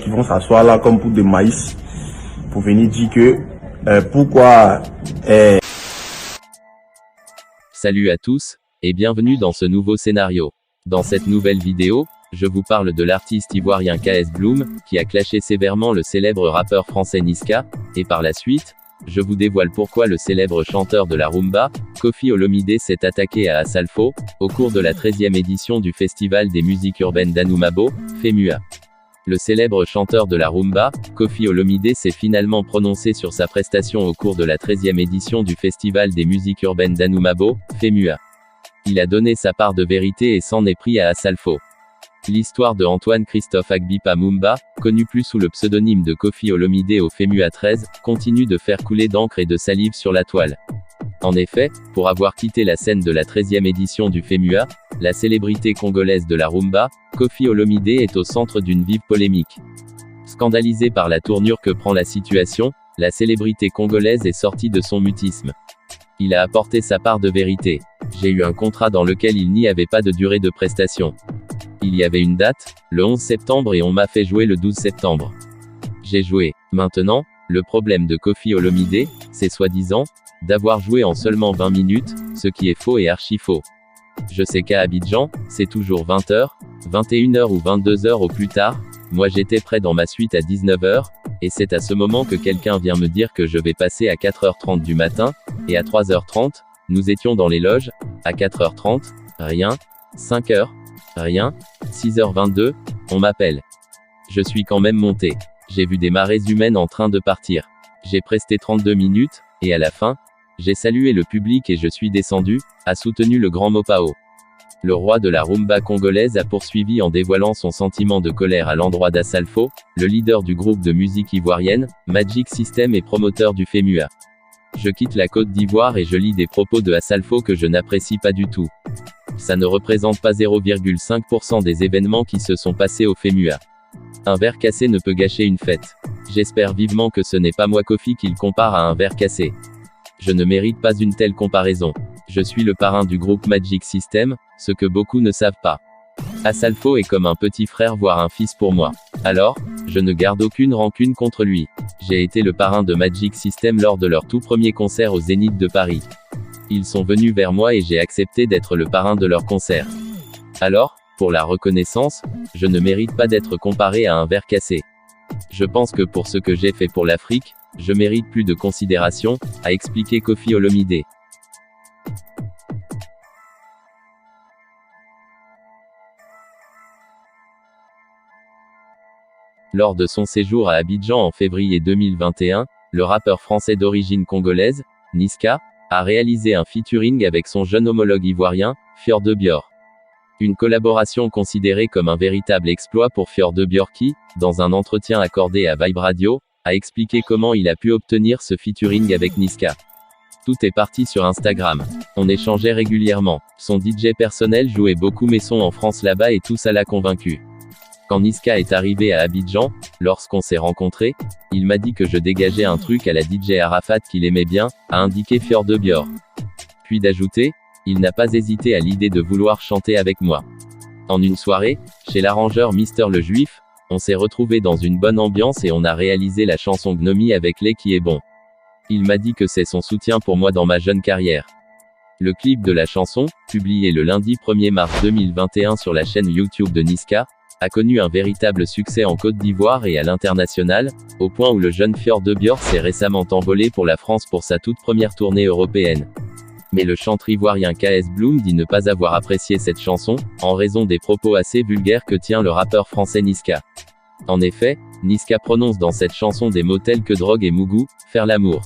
qui vont s'asseoir là comme pour des maïs pour venir dire que pourquoi... Salut à tous, et bienvenue dans ce nouveau scénario. Dans cette nouvelle vidéo, je vous parle de l'artiste ivoirien KS Bloom, qui a clashé sévèrement le célèbre rappeur français Niska, et par la suite, je vous dévoile pourquoi le célèbre chanteur de la rumba, Koffi Olomidé s'est attaqué à Assalfo, au cours de la 13e édition du Festival des musiques urbaines d'Anoumabo, FEMUA. Le célèbre chanteur de la rumba, Koffi Olomidé s'est finalement prononcé sur sa prestation au cours de la 13e édition du Festival des musiques urbaines d'Anoumabo, FEMUA. Il a donné sa part de vérité et s'en est pris à Assalfo. L'histoire de Antoine Christophe Agbipa Mumba, connu plus sous le pseudonyme de Koffi Olomidé au FEMUA 13, continue de faire couler d'encre et de salive sur la toile. En effet, pour avoir quitté la scène de la 13e édition du FEMUA, la célébrité congolaise de la rumba, Koffi Olomidé est au centre d'une vive polémique. Scandalisé par la tournure que prend la situation, la célébrité congolaise est sortie de son mutisme. Il a apporté sa part de vérité. J'ai eu un contrat dans lequel il n'y avait pas de durée de prestation. Il y avait une date, le 11 septembre et on m'a fait jouer le 12 septembre. J'ai joué. Maintenant, le problème de Koffi Olomidé, c'est soi-disant, d'avoir joué en seulement 20 minutes, ce qui est faux et archi faux. Je sais qu'à Abidjan, c'est toujours 20h, 21h ou 22h au plus tard, moi j'étais prêt dans ma suite à 19h, et c'est à ce moment que quelqu'un vient me dire que je vais passer à 4h30 du matin, et à 3h30, nous étions dans les loges, à 4h30, rien, 5h, rien, 6h22, on m'appelle. Je suis quand même monté. J'ai vu des marées humaines en train de partir. J'ai presté 32 minutes, et à la fin, j'ai salué le public et je suis descendu, a soutenu le grand Mopao. Le roi de la rumba congolaise a poursuivi en dévoilant son sentiment de colère à l'endroit d'Assalfo, le leader du groupe de musique ivoirienne, Magic System et promoteur du FEMUA. Je quitte la Côte d'Ivoire et je lis des propos de Assalfo que je n'apprécie pas du tout. Ça ne représente pas 0,5% des événements qui se sont passés au FEMUA. Un verre cassé ne peut gâcher une fête. J'espère vivement que ce n'est pas moi Koffi qu'il compare à un verre cassé. Je ne mérite pas une telle comparaison. Je suis le parrain du groupe Magic System, ce que beaucoup ne savent pas. Assalfo est comme un petit frère voire un fils pour moi. Alors, je ne garde aucune rancune contre lui. J'ai été le parrain de Magic System lors de leur tout premier concert au Zénith de Paris. Ils sont venus vers moi et j'ai accepté d'être le parrain de leur concert. Alors, pour la reconnaissance, je ne mérite pas d'être comparé à un verre cassé. Je pense que pour ce que j'ai fait pour l'Afrique, je mérite plus de considération, a expliqué Koffi Olomidé. Lors de son séjour à Abidjan en février 2021, le rappeur français d'origine congolaise, Niska, a réalisé un featuring avec son jeune homologue ivoirien, Fior de Bior. Une collaboration considérée comme un véritable exploit pour Fior de Bior qui, dans un entretien accordé à Vibe Radio, a expliqué comment il a pu obtenir ce featuring avec Niska. Tout est parti sur Instagram. On échangeait régulièrement. Son DJ personnel jouait beaucoup mes sons en France là-bas et tout ça l'a convaincu. Quand Niska est arrivé à Abidjan, lorsqu'on s'est rencontrés, il m'a dit que je dégageais un truc à la DJ Arafat qu'il aimait bien, a indiqué Fior de Bior. Puis d'ajouter, il n'a pas hésité à l'idée de vouloir chanter avec moi. En une soirée, chez l'arrangeur Mister le Juif, on s'est retrouvés dans une bonne ambiance et on a réalisé la chanson Gnomi avec Lait qui est bon. Il m'a dit que c'est son soutien pour moi dans ma jeune carrière. Le clip de la chanson, publié le lundi 1er mars 2021 sur la chaîne YouTube de Niska, a connu un véritable succès en Côte d'Ivoire et à l'international, au point où le jeune Fior de Bior s'est récemment envolé pour la France pour sa toute première tournée européenne. Mais le chanteur ivoirien KS Bloom dit ne pas avoir apprécié cette chanson, en raison des propos assez vulgaires que tient le rappeur français Niska. En effet, Niska prononce dans cette chanson des mots tels que drogue et mougou, faire l'amour.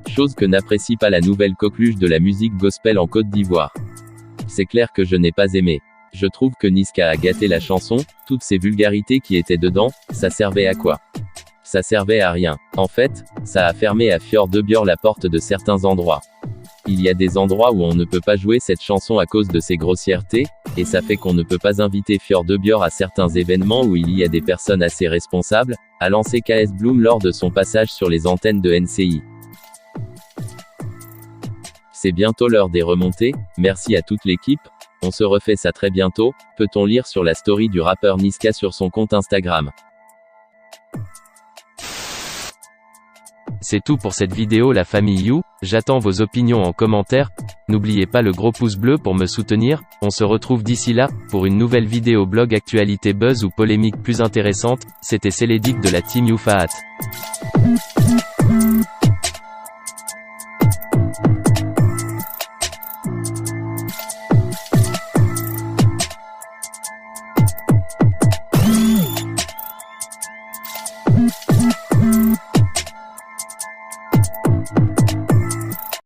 Chose que n'apprécie pas la nouvelle coqueluche de la musique gospel en Côte d'Ivoire. C'est clair que je n'ai pas aimé. Je trouve que Niska a gâté la chanson, toutes ces vulgarités qui étaient dedans, ça servait à quoi? Ça servait à rien. En fait, ça a fermé à Fior de Bior la porte de certains endroits. Il y a des endroits où on ne peut pas jouer cette chanson à cause de ses grossièretés, et ça fait qu'on ne peut pas inviter Fior de Bior à certains événements où il y a des personnes assez responsables, a lancé KS Bloom lors de son passage sur les antennes de NCI. C'est bientôt l'heure des remontées, merci à toute l'équipe, on se refait ça très bientôt, peut-on lire sur la story du rappeur Niska sur son compte Instagram. C'est tout pour cette vidéo la famille You, j'attends vos opinions en commentaire, n'oubliez pas le gros pouce bleu pour me soutenir, on se retrouve d'ici là, pour une nouvelle vidéo blog actualité buzz ou polémique plus intéressante, c'était Célédic de la team You Fahat.